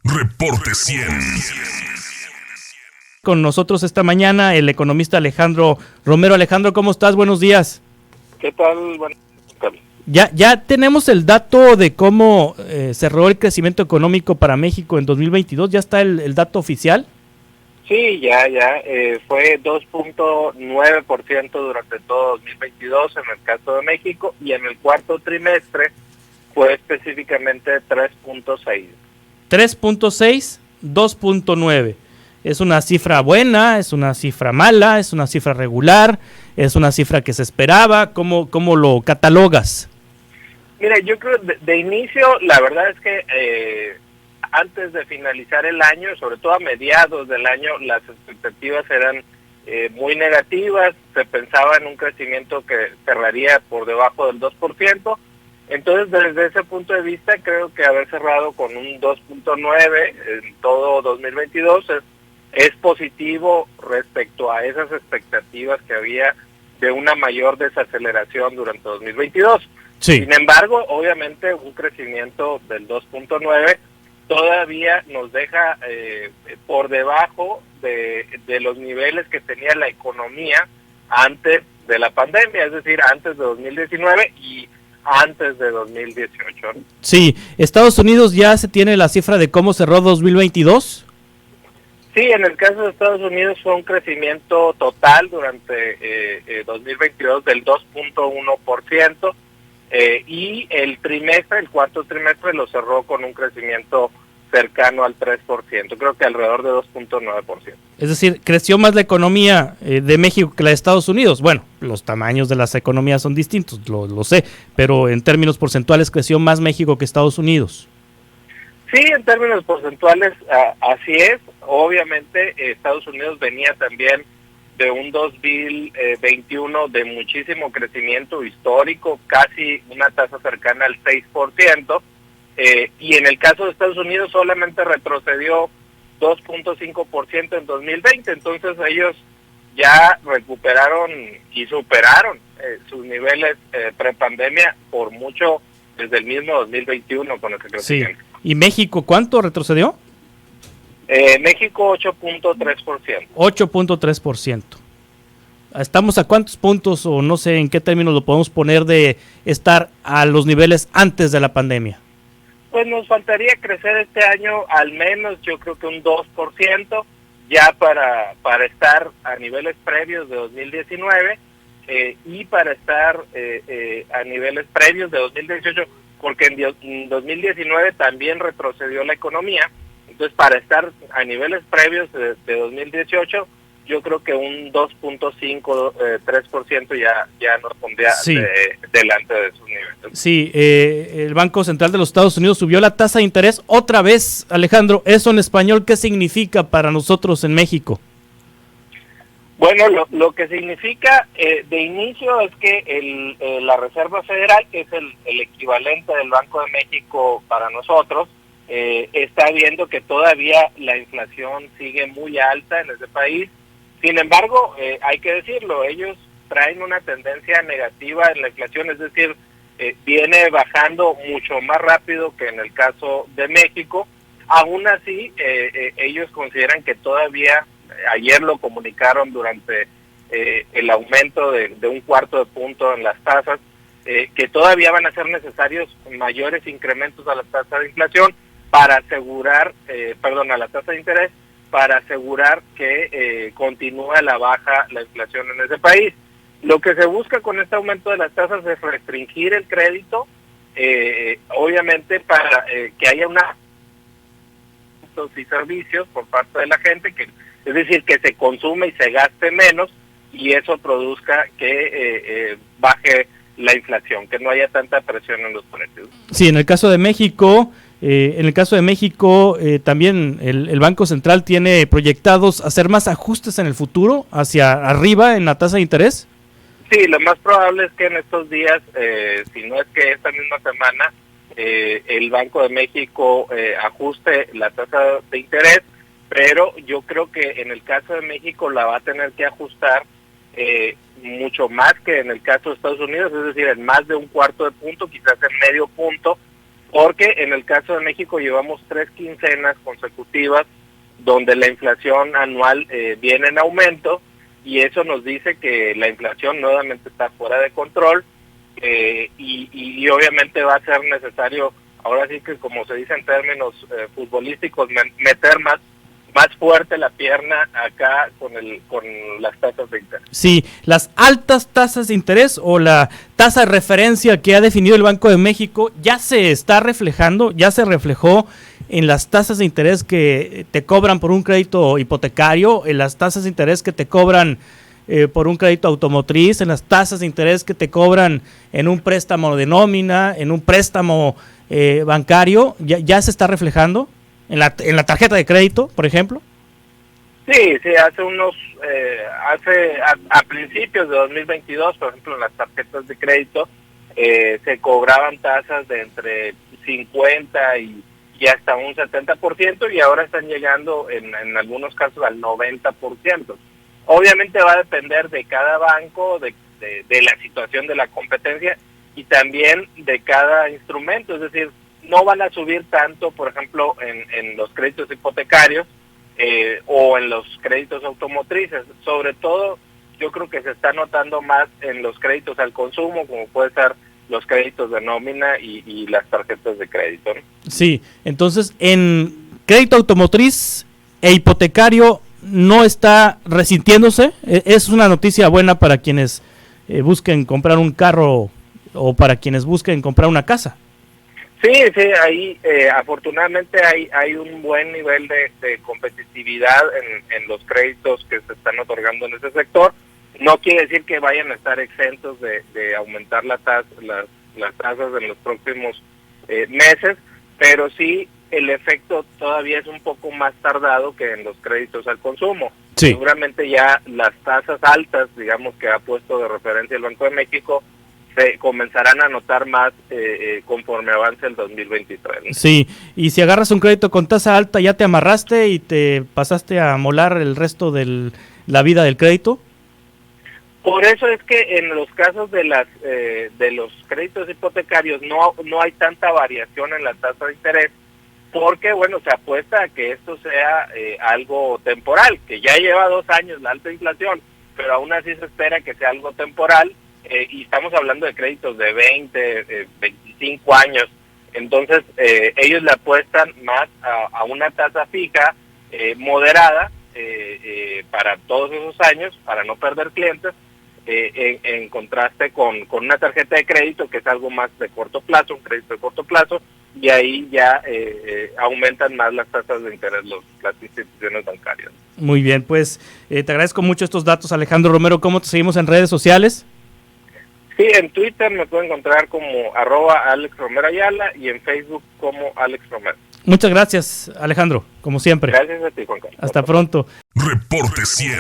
Reporte 100. Con nosotros esta mañana el economista Alejandro Romero. Alejandro, ¿cómo estás? Buenos días. ¿Qué tal? Bueno, Ya tenemos el dato de cómo cerró el crecimiento económico para México en 2022. ¿Ya está el dato oficial? Sí, ya. Fue 2.9% durante todo 2022 en el caso de México, y en el cuarto trimestre fue específicamente 3.6. 3.6, 2.9. ¿Es una cifra buena? ¿Es una cifra mala? ¿Es una cifra regular? ¿Es una cifra que se esperaba? ¿Cómo lo catalogas? Mira, yo creo de inicio, la verdad es que antes de finalizar el año, sobre todo a mediados del año, las expectativas eran muy negativas. Se pensaba en un crecimiento que cerraría por debajo del 2%. Entonces, desde ese punto de vista, creo que haber cerrado con un 2.9 en todo 2022 es positivo respecto a esas expectativas que había de una mayor desaceleración durante 2022. Sí. Sin embargo, obviamente un crecimiento del 2.9 todavía nos deja por debajo de los niveles que tenía la economía antes de la pandemia, es decir, antes de 2019 y antes de 2018. Sí, ¿Estados Unidos ya se tiene la cifra de cómo cerró 2022? Sí, en el caso de Estados Unidos fue un crecimiento total durante 2022 del 2.1%, y el cuarto trimestre lo cerró con un crecimiento cercano al 3%, creo que alrededor de 2.9%. Es decir, creció más la economía de México que la de Estados Unidos. Bueno, los tamaños de las economías son distintos, lo sé, pero en términos porcentuales creció más México que Estados Unidos. Sí, en términos porcentuales así es. Obviamente Estados Unidos venía también de un 2021 de muchísimo crecimiento histórico, casi una tasa cercana al 6%, y en el caso de Estados Unidos solamente retrocedió 2.5% en 2020, entonces ellos ya recuperaron y superaron sus niveles prepandemia por mucho desde el mismo 2021 con ese crecimiento. Sí. ¿Y México cuánto retrocedió? México 8.3%. 8.3%. ¿Estamos a cuántos puntos, o no sé en qué términos lo podemos poner, de estar a los niveles antes de la pandemia? Pues nos faltaría crecer este año al menos, yo creo que un 2%, ya para estar a niveles previos de 2019 y para estar a niveles previos de 2018, porque en 2019 también retrocedió la economía. Entonces, para estar a niveles previos de 2018, yo creo que un 2.5, 3% ya nos pondría delante de sus niveles. Sí, el Banco Central de los Estados Unidos subió la tasa de interés otra vez. Alejandro, ¿eso en español qué significa para nosotros en México? Bueno, lo que significa de inicio es que la Reserva Federal, que es el equivalente del Banco de México para nosotros, está viendo que todavía la inflación sigue muy alta en ese país. Sin embargo, hay que decirlo, ellos traen una tendencia negativa en la inflación, es decir, viene bajando mucho más rápido que en el caso de México. Aún así, ellos consideran que todavía, ayer lo comunicaron durante el aumento de un cuarto de punto en las tasas, que todavía van a ser necesarios mayores incrementos a la tasa de inflación para asegurar, a la tasa de interés, para asegurar que continúe a la baja la inflación en ese país. Lo que se busca con este aumento de las tasas es restringir el crédito, obviamente para que haya una y servicios por parte de la gente, es decir, que se consume y se gaste menos, y eso produzca que baje la inflación, que no haya tanta presión en los precios. Sí, en el caso de México, también el Banco Central tiene proyectados hacer más ajustes en el futuro, hacia arriba en la tasa de interés. Sí, lo más probable es que en estos días, si no es que esta misma semana, el Banco de México ajuste la tasa de interés, pero yo creo que en el caso de México la va a tener que ajustar mucho más que en el caso de Estados Unidos, es decir, en más de un cuarto de punto, quizás en medio punto, porque en el caso de México llevamos 3 quincenas consecutivas donde la inflación anual viene en aumento, y eso nos dice que la inflación nuevamente está fuera de control, y obviamente va a ser necesario, ahora sí que como se dice en términos futbolísticos, meter más fuerte la pierna acá con las tasas de interés. Sí, las altas tasas de interés o la tasa de referencia que ha definido el Banco de México ya se está reflejando, ya se reflejó en las tasas de interés que te cobran por un crédito hipotecario, en las tasas de interés que te cobran por un crédito automotriz, en las tasas de interés que te cobran en un préstamo de nómina, en un préstamo bancario, ya se está reflejando. ¿En la tarjeta de crédito, por ejemplo? Sí, a principios de 2022, por ejemplo, en las tarjetas de crédito se cobraban tasas de entre 50 y hasta un 70%, y ahora están llegando en algunos casos al 90%. Obviamente va a depender de cada banco, de la situación de la competencia y también de cada instrumento, es decir, no van a subir tanto, por ejemplo, en los créditos hipotecarios o en los créditos automotrices. Sobre todo, yo creo que se está notando más en los créditos al consumo, como puede ser los créditos de nómina y las tarjetas de crédito, ¿no? Sí, entonces en crédito automotriz e hipotecario no está resintiéndose. Es una noticia buena para quienes busquen comprar un carro o para quienes busquen comprar una casa. Sí, ahí afortunadamente hay un buen nivel de competitividad en los créditos que se están otorgando en ese sector. No quiere decir que vayan a estar exentos de aumentar las tasas en los próximos meses, pero sí el efecto todavía es un poco más tardado que en los créditos al consumo. Sí. Seguramente ya las tasas altas, digamos, que ha puesto de referencia el Banco de México, se comenzarán a notar más conforme avance el 2023, ¿no? Sí, y si agarras un crédito con tasa alta, ¿ya te amarraste y te pasaste a molar el resto de la vida del crédito? Por eso es que en los casos de los créditos hipotecarios no hay tanta variación en la tasa de interés, porque bueno, se apuesta a que esto sea algo temporal, que ya lleva 2 años la alta inflación, pero aún así se espera que sea algo temporal. Y estamos hablando de créditos de 20, 25 años, entonces ellos le apuestan más a una tasa fija, moderada, para todos esos años, para no perder clientes, en contraste con una tarjeta de crédito que es algo más de corto plazo, un crédito de corto plazo, y ahí ya aumentan más las tasas de interés las instituciones bancarias. Muy bien, pues te agradezco mucho estos datos, Alejandro Romero. ¿Cómo te seguimos en redes sociales? Sí, en Twitter me pueden encontrar como @AlexRomeroAyala y en Facebook como Alex Romero. Muchas gracias, Alejandro, como siempre. Gracias a ti, Juan Carlos. Hasta pronto. Reporte 100.